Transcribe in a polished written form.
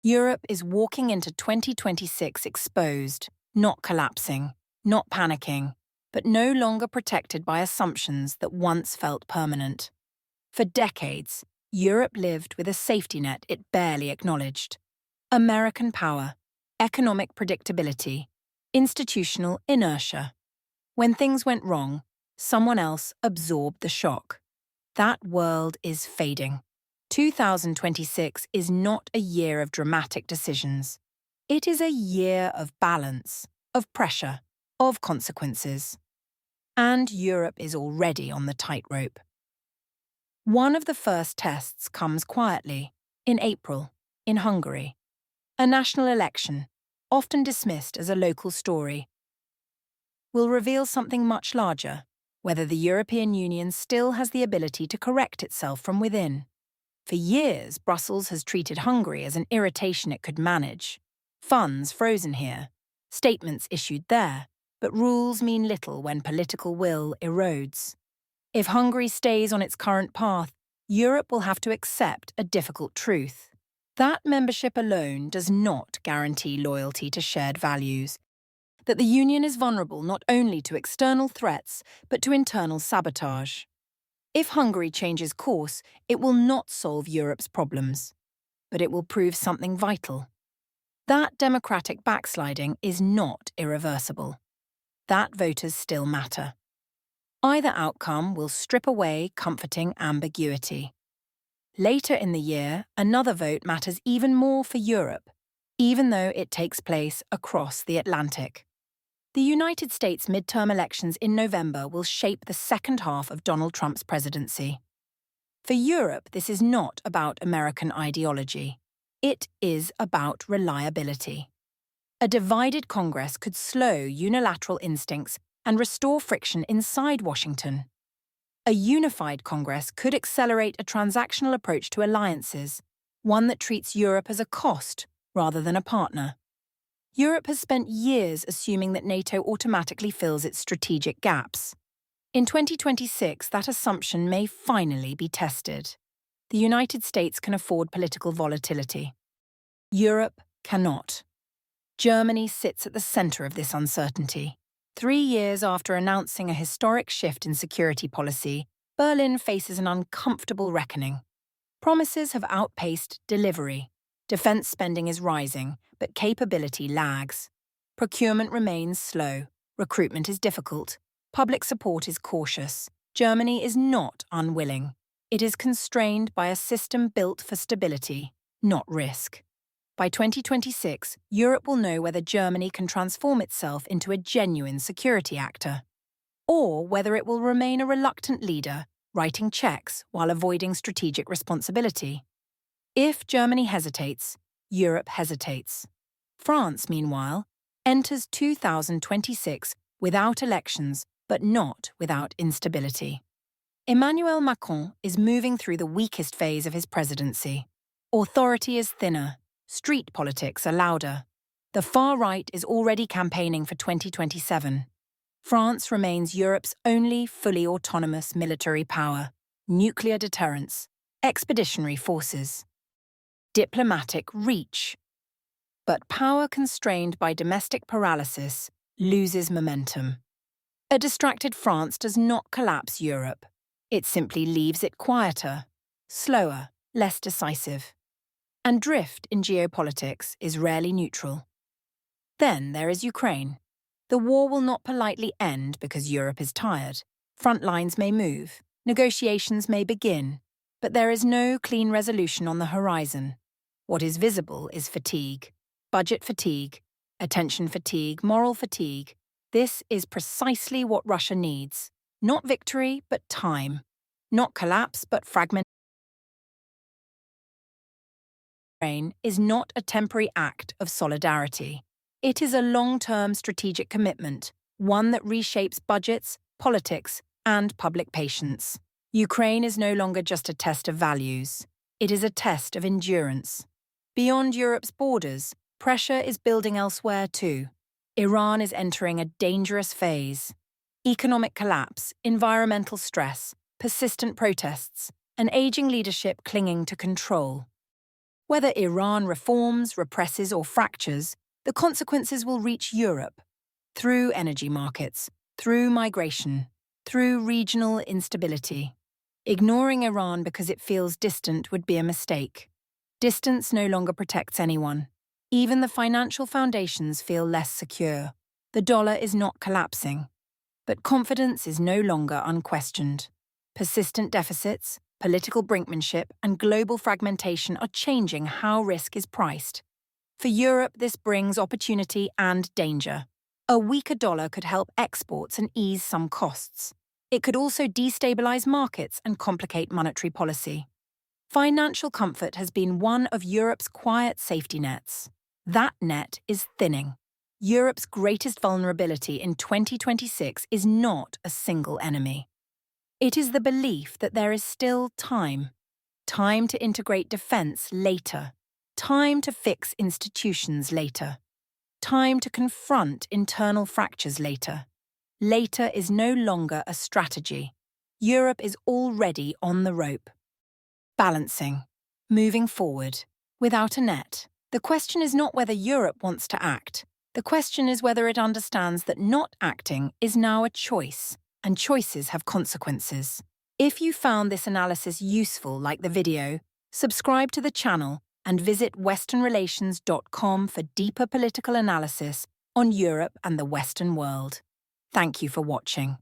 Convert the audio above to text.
Europe is walking into 2026 exposed, not collapsing, not panicking, but no longer protected by assumptions that once felt permanent. For decades, Europe lived with a safety net it barely acknowledged. American power, economic predictability, institutional inertia. When things went wrong, someone else absorbed the shock. That world is fading. 2026 is not a year of dramatic decisions. It is a year of balance, of pressure, of consequences. And Europe is already on the tightrope. One of the first tests comes quietly, in April, in Hungary. A national election, often dismissed as a local story, will reveal something much larger, whether the European Union still has the ability to correct itself from within. For years, Brussels has treated Hungary as an irritation it could manage. Funds frozen here, statements issued there, but rules mean little when political will erodes. If Hungary stays on its current path, Europe will have to accept a difficult truth. That membership alone does not guarantee loyalty to shared values, that the Union is vulnerable not only to external threats, but to internal sabotage. If Hungary changes course, it will not solve Europe's problems, but it will prove something vital. That democratic backsliding is not irreversible. That voters still matter. Either outcome will strip away comforting ambiguity. Later in the year, another vote matters even more for Europe, even though it takes place across the Atlantic. The United States midterm elections in November will shape the second half of Donald Trump's presidency. For Europe, this is not about American ideology. It is about reliability. A divided Congress could slow unilateral instincts and restore friction inside Washington. A unified Congress could accelerate a transactional approach to alliances, one that treats Europe as a cost rather than a partner. Europe has spent years assuming that NATO automatically fills its strategic gaps. In 2026, that assumption may finally be tested. The United States can afford political volatility. Europe cannot. Germany sits at the center of this uncertainty. 3 years after announcing a historic shift in security policy, Berlin faces an uncomfortable reckoning. Promises have outpaced delivery. Defense spending is rising, but capability lags. Procurement remains slow. Recruitment is difficult. Public support is cautious. Germany is not unwilling. It is constrained by a system built for stability, not risk. By 2026, Europe will know whether Germany can transform itself into a genuine security actor, or whether it will remain a reluctant leader, writing checks while avoiding strategic responsibility. If Germany hesitates, Europe hesitates. France, meanwhile, enters 2026 without elections, but not without instability. Emmanuel Macron is moving through the weakest phase of his presidency. Authority is thinner. Street politics are louder. The far right is already campaigning for 2027. France remains Europe's only fully autonomous military power, nuclear deterrence, expeditionary forces, diplomatic reach. But power constrained by domestic paralysis loses momentum. A distracted France does not collapse Europe. It simply leaves it quieter, slower, less decisive. And drift in geopolitics is rarely neutral. Then there is Ukraine. The war will not politely end because Europe is tired. Front lines may move, negotiations may begin, but there is no clean resolution on the horizon. What is visible is fatigue, budget fatigue, attention fatigue, moral fatigue. This is precisely what Russia needs. Not victory, but time. Not collapse, but fragmentation. Ukraine is not a temporary act of solidarity. It is a long-term strategic commitment, one that reshapes budgets, politics, and public patience. Ukraine is no longer just a test of values. It is a test of endurance. Beyond Europe's borders, pressure is building elsewhere too. Iran is entering a dangerous phase. Economic collapse, environmental stress, persistent protests, an aging leadership clinging to control. Whether Iran reforms, represses, or fractures, the consequences will reach Europe through energy markets, through migration, through regional instability. Ignoring Iran because it feels distant would be a mistake. Distance no longer protects anyone. Even the financial foundations feel less secure. The dollar is not collapsing. But confidence is no longer unquestioned. Persistent deficits, political brinkmanship, and global fragmentation are changing how risk is priced. For Europe, this brings opportunity and danger. A weaker dollar could help exports and ease some costs. It could also destabilize markets and complicate monetary policy. Financial comfort has been one of Europe's quiet safety nets. That net is thinning. Europe's greatest vulnerability in 2026 is not a single enemy. It is the belief that there is still time. Time to integrate defense later. Time to fix institutions later. Time to confront internal fractures later. Later is no longer a strategy. Europe is already on the rope. Balancing. Moving forward. Without a net. The question is not whether Europe wants to act. The question is whether it understands that not acting is now a choice, and choices have consequences. If you found this analysis useful, like the video, subscribe to the channel and visit WesternRelations.com for deeper political analysis on Europe and the Western world. Thank you for watching.